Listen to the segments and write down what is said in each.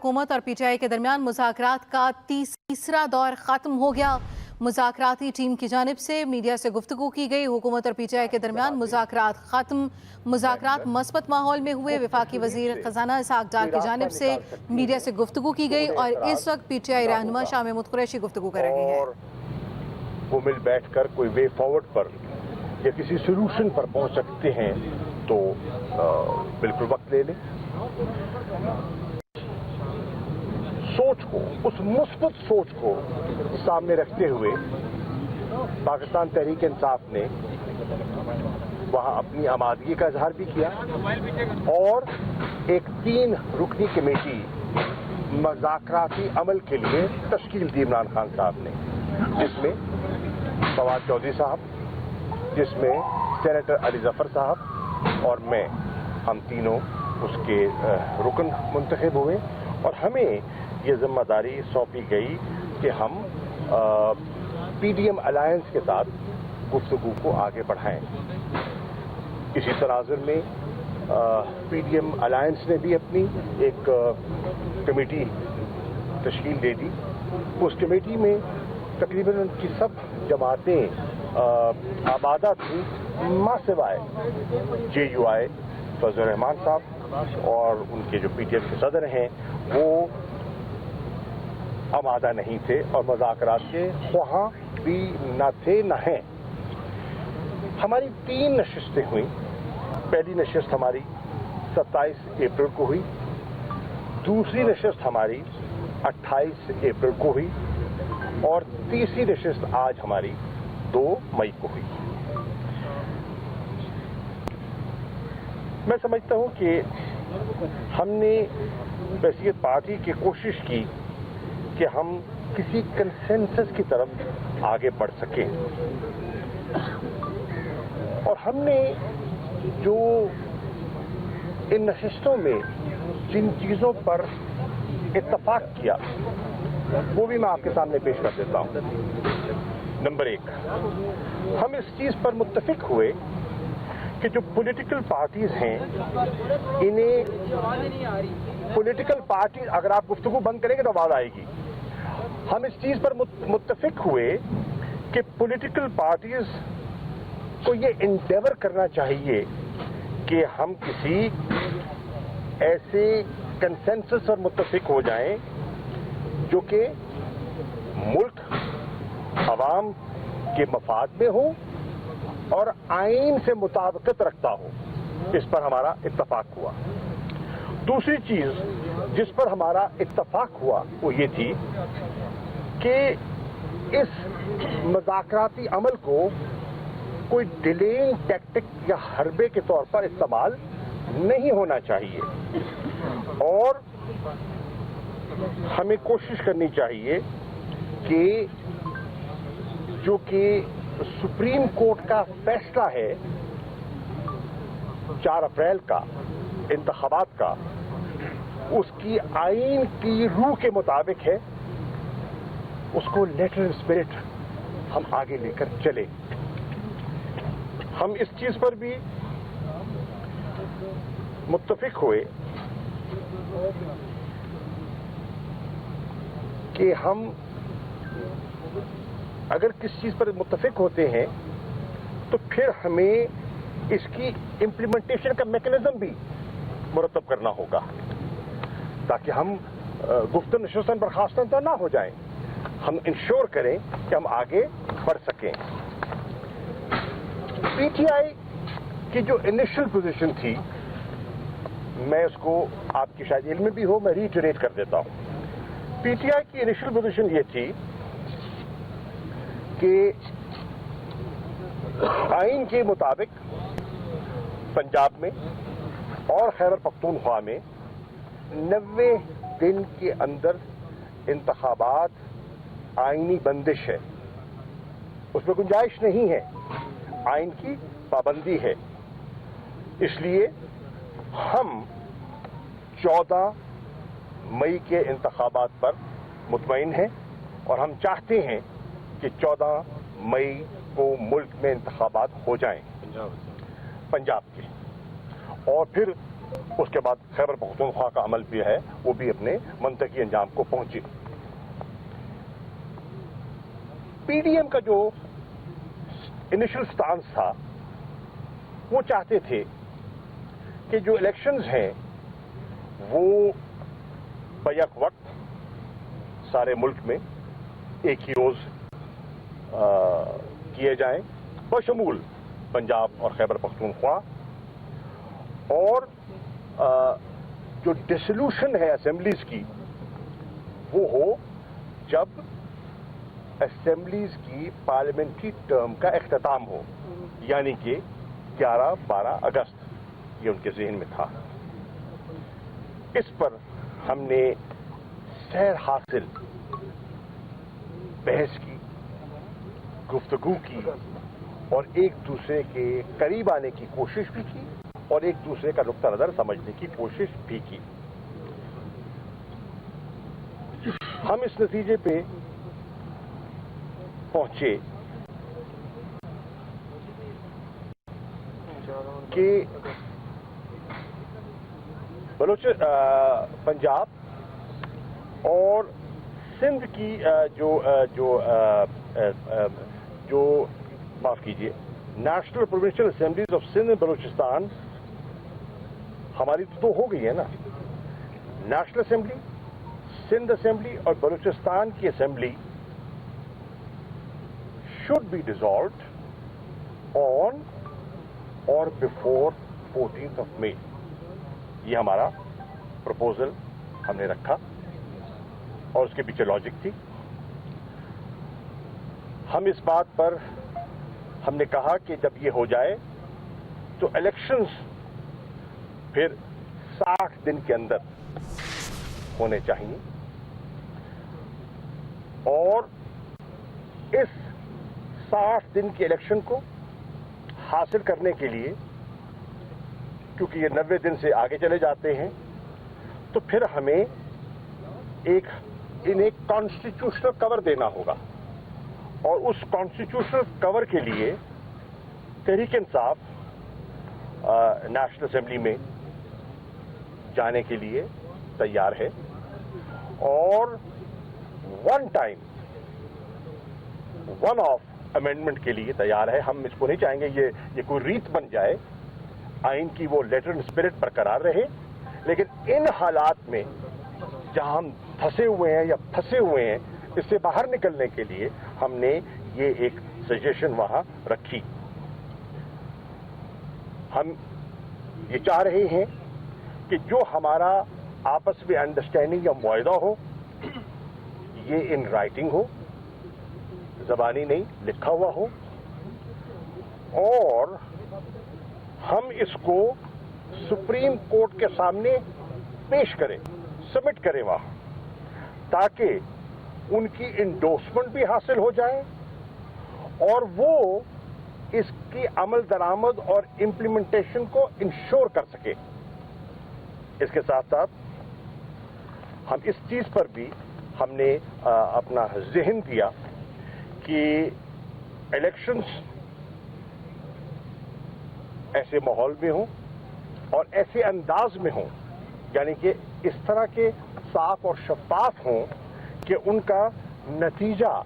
हुकूमत और पीटीआई के दरमियान मुज़ाकरात का तीसरा दौर ख़त्म हो गया। मुज़ाकराती टीम की जानिब से मीडिया से गुफ्तगू की गई। हुकूमत और पीटीआई के दरमियान मुज़ाकरात ख़त्म। मुज़ाकरात मस्बत माहौल में हुए। वफाकी वज़ीर ख़जाना इसहाक़ डार की जानिब से मीडिया से गुफ्तगू की गई और इस वक्त पीटीआई रहनुमा शाह महमूद कुरैशी गुफ्तगू कर रहे हैं। वो मिल बैठ कर कोई वे फॉरवर्ड पर या किसी सोल्यूशन पर पहुंच सकते हैं तो बिल्कुल वक्त ले लें। सोच को, उस मुस्बत सोच को सामने रखते हुए पाकिस्तान तहरीक इंसाफ ने वहां अपनी आमादगी का इजहार भी किया और एक 3 रुकनी कमेटी मुज़ाकराती अमल के लिए तश्कील दी इमरान खान साहब ने, जिसमें फवाद चौधरी साहब, जिसमें सेनेटर अली जफर साहब और मैं, हम तीनों उसके रुकन मुंतखब हुए और हमें ये जिम्मेदारी सौंपी गई कि हम पीडीएम अलायंस के साथ गुफ्तगू को आगे बढ़ाएं। इसी तनाजुर में पीडीएम अलायंस ने भी अपनी एक कमेटी तश्कील दे दी। उस कमेटी में तकरीबन उनकी सब जमातें आबादा थी, मां सिवाय JUI फजल रहमान साहब और उनके जो पीटीएम के सदर हैं वो आमादा नहीं थे और मुज़ाकरात के वहाँ भी न थे न हैं। हमारी 3 नशिस्तें हुई। पहली नशिस्त हमारी 27 अप्रैल को हुई, दूसरी नशिस्त हमारी 28 अप्रैल को हुई और तीसरी नशिस्त आज हमारी 2 मई को हुई। मैं समझता हूं कि हमने वैसियत पार्टी की कोशिश की कि हम किसी कंसेंसस की तरफ आगे बढ़ सकें और हमने जो इन नशिस्तों में जिन चीज़ों पर इत्तफाक किया वो भी मैं आपके सामने पेश कर देता हूं। नंबर 1, हम इस चीज़ पर मुत्तफिक हुए कि जो पॉलिटिकल पार्टीज हैं इन्हें पॉलिटिकल पार्टी, अगर आप गुफ्तगू बंद करेंगे तो आवाज आएगी। हम इस चीज पर मुत्तफिक हुए कि पॉलिटिकल पार्टीज को ये इंडेवर करना चाहिए कि हम किसी ऐसे कंसेंसस पर मुत्तफिक हो जाएं जो कि मुल्क अवाम के मफाद में हो और आइन से मुताबिकत रखता हो। इस पर हमारा इत्तफाक हुआ। दूसरी चीज जिस पर हमारा इत्तफाक हुआ वो ये थी कि इस मुज़ाकराती अमल को कोई डिलेइंग टैक्टिक या हरबे के तौर पर इस्तेमाल नहीं होना चाहिए और हमें कोशिश करनी चाहिए कि जो कि सुप्रीम कोर्ट का फैसला है 4 अप्रैल का इंतखाबात का, उसकी आइन की रूह के मुताबिक है, उसको लेटर स्पिरिट हम आगे लेकर चले। हम इस चीज पर भी मुत्तफिक हुए कि हम अगर किस चीज पर मुत्तफिक होते हैं तो फिर हमें इसकी इम्प्लीमेंटेशन का मैकेनिज्म भी मुरतब करना होगा ताकि हम गुफ्तगू नशिस्तन बर्खास्तन ना हो जाएं। हम इंश्योर करें कि हम आगे बढ़ सकें। पीटीआई की जो इनिशियल पोजीशन थी, मैं उसको आपकी शायद इल्म में भी हो, मैं रीइटरेट कर देता हूं। पीटीआई की इनिशियल पोजीशन ये थी कि आइन के मुताबिक पंजाब में और खैबर पख्तूनख्वा में 90 दिन के अंदर इंतखाबात आईनी बंदिश है, उसमें गुंजाइश नहीं है, आइन की पाबंदी है। इसलिए हम 14 मई के इंतखाबात पर मुतमईन हैं और हम चाहते हैं कि 14 मई को मुल्क में इंतखाबात हो जाएं पंजाब के, और फिर اس کے بعد خیبر پختونخوا کا عمل بھی ہے وہ بھی اپنے منطقی انجام کو پہنچے. پی ڈی ایم کا جو انیشل سٹانس تھا وہ چاہتے تھے کہ جو الیکشنز ہیں وہ بیک وقت سارے ملک میں ایک ہی روز کیے جائیں بشمول پنجاب اور خیبر پختونخوا, اور جو ڈسولوشن ہے اسمبلیز کی وہ ہو جب اسمبلیز کی پارلیمنٹری ٹرم کا اختتام ہو, یعنی کہ 11-12 اگست یہ ان کے ذہن میں تھا. اس پر ہم نے سیر حاصل بحث کی, گفتگو کی اور ایک دوسرے کے قریب آنے کی کوشش بھی کی اور ایک دوسرے کا نقطہ نظر سمجھنے کی کوشش بھی کی. ہم اس نتیجے پہ پہنچے کہ پنجاب اور سندھ کی جو معاف کیجیے national provincial assemblies of Sindh and Balochistan ہماری تو ہو گئی ہے نا. نیشنل اسمبلی, سندھ اسمبلی اور بلوچستان کی assembly should be dissolved on or before 14th of May. یہ ہمارا پروپوزل ہم نے رکھا اور اس کے پیچھے لاجک تھی. ہم اس بات پر ہم نے کہا کہ جب یہ ہو جائے تو الیکشنز پھر 60 دن کے اندر ہونے چاہیے, اور اس 60 دن کی الیکشن کو حاصل کرنے کے لیے, کیونکہ یہ 90 دن سے آگے چلے جاتے ہیں, تو پھر ہمیں انہیں کانسٹیٹیوشنل کور دینا ہوگا, اور اس کانسٹیٹیوشنل کور کے لیے تحریک انصاف نیشنل اسمبلی میں جانے کے لیے تیار ہے, اور ون آف امینڈمنٹ کے لیے تیار ہے. ہم اس کو نہیں چاہیں گے یہ کوئی ریت بن جائے, آئین کی وہ لیٹر اینڈ اسپرٹ برقرار رہے, لیکن ان حالات میں جہاں ہم پھنسے ہوئے ہیں یا پھنسے ہوئے ہیں اس سے باہر نکلنے کے لیے ہم نے یہ ایک سجیشن وہاں رکھی. ہم یہ چاہ رہے ہیں کہ جو ہمارا آپس میں انڈرسٹینڈنگ یا معاہدہ ہو یہ ان رائٹنگ ہو, زبانی نہیں لکھا ہوا ہو, اور ہم اس کو سپریم کورٹ کے سامنے پیش کریں, سبمٹ کریں وہاں, تاکہ ان کی انڈورسمنٹ بھی حاصل ہو جائے اور وہ اس کی عمل درآمد اور امپلیمنٹیشن کو انشور کر سکے. اس کے ساتھ ساتھ ہم اس چیز پر بھی ہم نے اپنا ذہن دیا کہ الیکشنز ایسے ماحول میں ہوں اور ایسے انداز میں ہوں, یعنی کہ اس طرح کے صاف اور شفاف ہوں کہ ان کا نتیجہ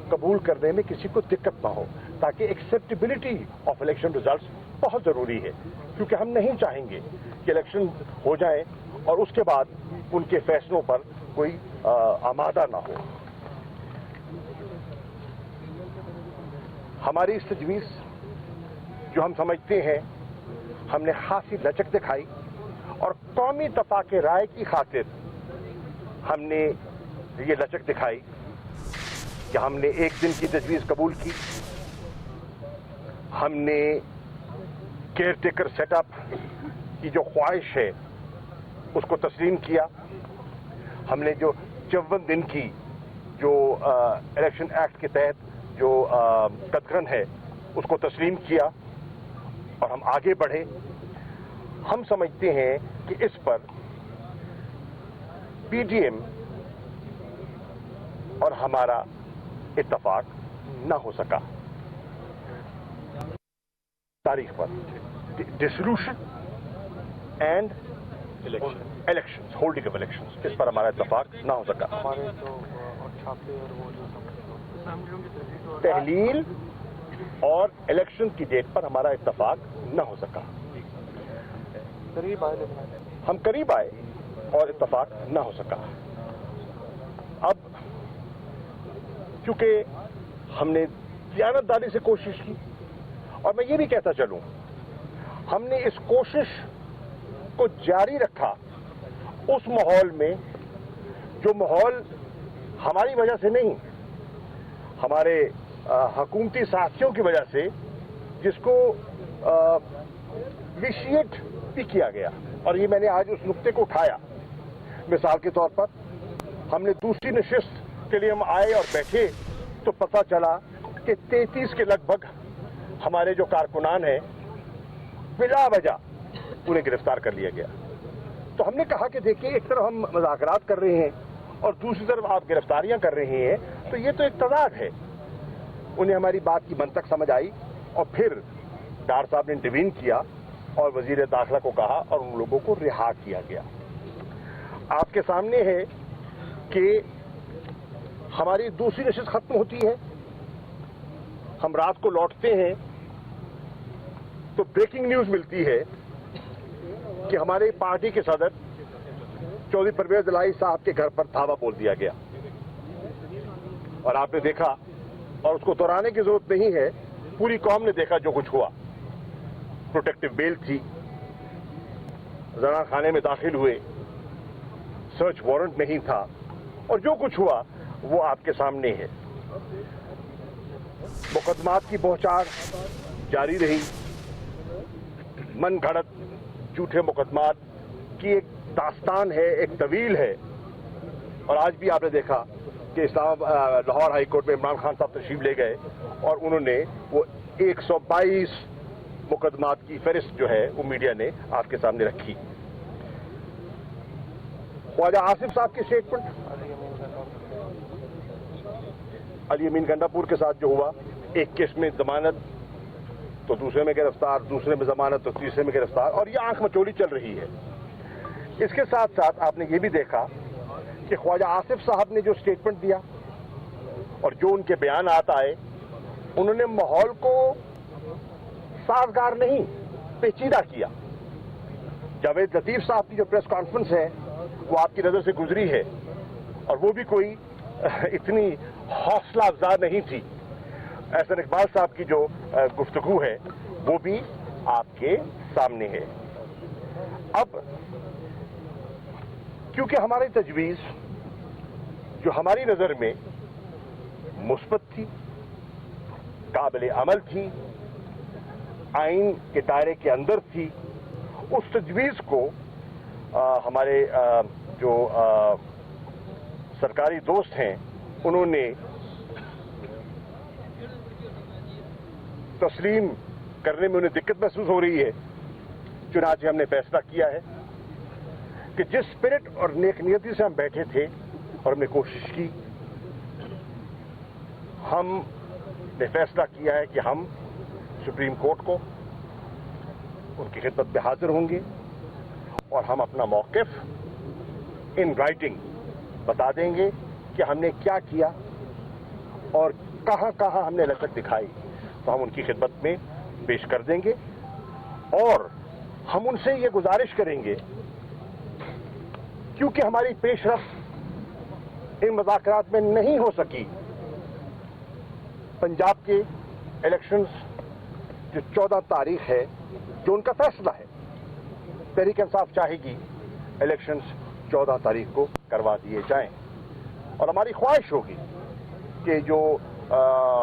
قبول کرنے میں کسی کو دقت نہ ہو, تاکہ ایکسیپٹیبلٹی آف الیکشن ریزلٹس بہت ضروری ہے, کیونکہ ہم نہیں چاہیں گے کہ الیکشن ہو جائیں اور اس کے بعد ان کے فیصلوں پر کوئی آمادہ نہ ہو. ہماری اس تجویز جو ہم سمجھتے ہیں ہم نے خاصی لچک دکھائی, اور قومی اتفاق رائے کی خاطر ہم نے یہ لچک دکھائی کہ ہم نے 1 دن کی تجویز قبول کی, ہم نے کیئر ٹیکر سیٹ اپ کی جو خواہش ہے اس کو تسلیم کیا, ہم نے جو 54 دن کی جو الیکشن ایکٹ کے تحت جو قدغن ہے اس کو تسلیم کیا, اور ہم آگے بڑھے. ہم سمجھتے ہیں کہ اس پر پی ڈی ایم اور ہمارا اتفاق نہ ہو سکا تاریخ پر. Dissolution and elections, holding of elections. इस पर हमारा इत्तेफाक ना हो सका। तहलील और इलेक्शन की डेट पर हमारा इत्तेफाक न हो सका। हम करीब आए और इत्तेफाक न हो सका। अब चूंकि हमने दियानतदारी से कोशिश की, और मैं ये भी कहता चलूं, हमने इस कोशिश को जारी रखा उस माहौल में जो माहौल हमारी वजह से नहीं, हमारे हुकूमती साथियों की वजह से, जिसको विशिएट भी किया गया। और ये मैंने आज उस नुक्ते को उठाया। मिसाल के तौर पर हमने दूसरी नशिस्त के लिए हम आए और बैठे तो पता चला कि 33 के लगभग हमारे जो कारकुनान हैं बिला वजह उन्हें गिरफ्तार कर लिया गया। तो हमने कहा कि देखिए, एक तरफ हम मुज़ाकरात कर रहे हैं और दूसरी तरफ आप गिरफ्तारियां कर रहे हैं, तो ये तो एक तज़ाद है। उन्हें हमारी बात की मंतक समझ आई और फिर डार साहब ने इंटरवीन किया और वजीर दाखिला को कहा और उन लोगों को रिहा किया गया। आपके सामने है कि हमारी दूसरी नशिस्त खत्म होती है, हम रात को लौटते हैं तो ब्रेकिंग न्यूज मिलती है कि हमारे पार्टी के सदर चौधरी परवेज इलाही साहब के घर पर धावा बोल दिया गया। और आपने देखा, और उसको दोहराने की जरूरत नहीं है, पूरी कौम ने देखा जो कुछ हुआ। प्रोटेक्टिव बेल थी, जना खाने में दाखिल हुए, सर्च वारंट नहीं था, और जो कुछ हुआ वो आपके सामने है। मुकदमात की बौछार जारी रही, मन घड़त झूठे मुकदमात की एक दास्तान है, एक तवील है। और आज भी आपने देखा कि लाहौर हाई कोर्ट में इमरान खान साहब तशरीफ ले गए और उन्होंने वो 122 मुकदमात की फहरिस्त जो है वो मीडिया ने आपके सामने रखी। ख्वाजा आसिफ साहब की स्टेटमेंट, अली अमीन गंडापुर के साथ जो हुआ, एक केस में जमानत तो दूसरे में गिरफ्तार, दूसरे में जमानत तो तीसरे में गिरफ्तार, और ये आंख मचोली चल रही है। इसके साथ साथ आपने ये भी देखा कि ख्वाजा आसिफ साहब ने जो स्टेटमेंट दिया और जो उनके बयान आए, उन्होंने माहौल को साजगार नहीं, पेचीदा किया। जावेद लतीफ साहब की जो प्रेस कॉन्फ्रेंस है वो आपकी नजर से गुजरी है, और वो भी कोई इतनी हौसला अफजा नहीं थी। एहसन इकबाल साहब की जो गुफ्तगू है वो भी आपके सामने है। अब क्योंकि हमारी तजवीज जो हमारी नजर में मुस्बत थी, काबिल अमल थी, आइन के दायरे के अंदर थी, उस तजवीज को हमारे जो सरकारी दोस्त हैं उन्होंने तस्लीम करने में उन्हें दिक्कत महसूस हो रही है। चुनांचे हमने फैसला किया है कि जिस स्पिरिट और नेकनियती से हम बैठे थे और हमने कोशिश की, हमने फैसला किया है कि हम सुप्रीम कोर्ट को उनकी खिदमत में हाजिर होंगे और हम अपना मौक़िफ़ इन राइटिंग बता देंगे कि हमने क्या किया और कहां कहां हमने लचक दिखाई, तो हम उनकी खिदमत में पेश कर देंगे। और हम उनसे ये गुजारिश करेंगे, क्योंकि हमारी पेशरफ्त इन मुज़ाकरात में नहीं हो सकी, पंजाब के इलेक्शंस जो 14 तारीख है, जो उनका फैसला है, तहरीक इंसाफ चाहेगी इलेक्शंस 14 तारीख को करवा दिए जाएं। और हमारी ख्वाहिश होगी कि जो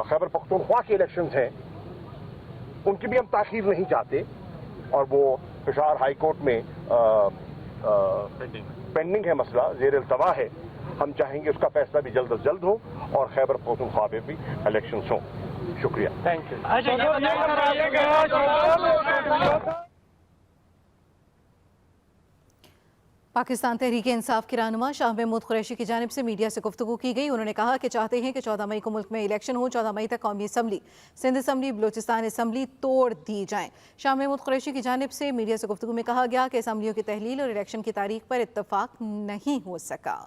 खैबर पख्तूनख्वा के इलेक्शंस हैं उनकी भी हम ताखीर नहीं चाहते, और वो पेशावर हाई कोर्ट में पेंडिंग है, मसला ज़ेर इल्तवा है। हम चाहेंगे उसका फैसला भी जल्द अज जल्द हो और खैबर पख्तूनख्वा में भी इलेक्शंस हों। शुक्रिया, थैंक यू। पाकिस्तान तहरीक इंसाफ के रहनुमा शाह महमूद कुरैशी की जानिब से मीडिया से गुफ्तगू की गई। उन्होंने कहा कि चाहते हैं कि 14 मई को मुल्क में इलेक्शन हो, 14 मई तक कौमी assembly, Sindh assembly, Balochistan assembly तोड़ दी जाए। शाह महमूद कुरैशी की जानिब से मीडिया से गुफ्तगू में कहा गया कि असम्बलियों की तहलील और इलेक्शन की तारीख पर इत्तफाक नहीं हो सका।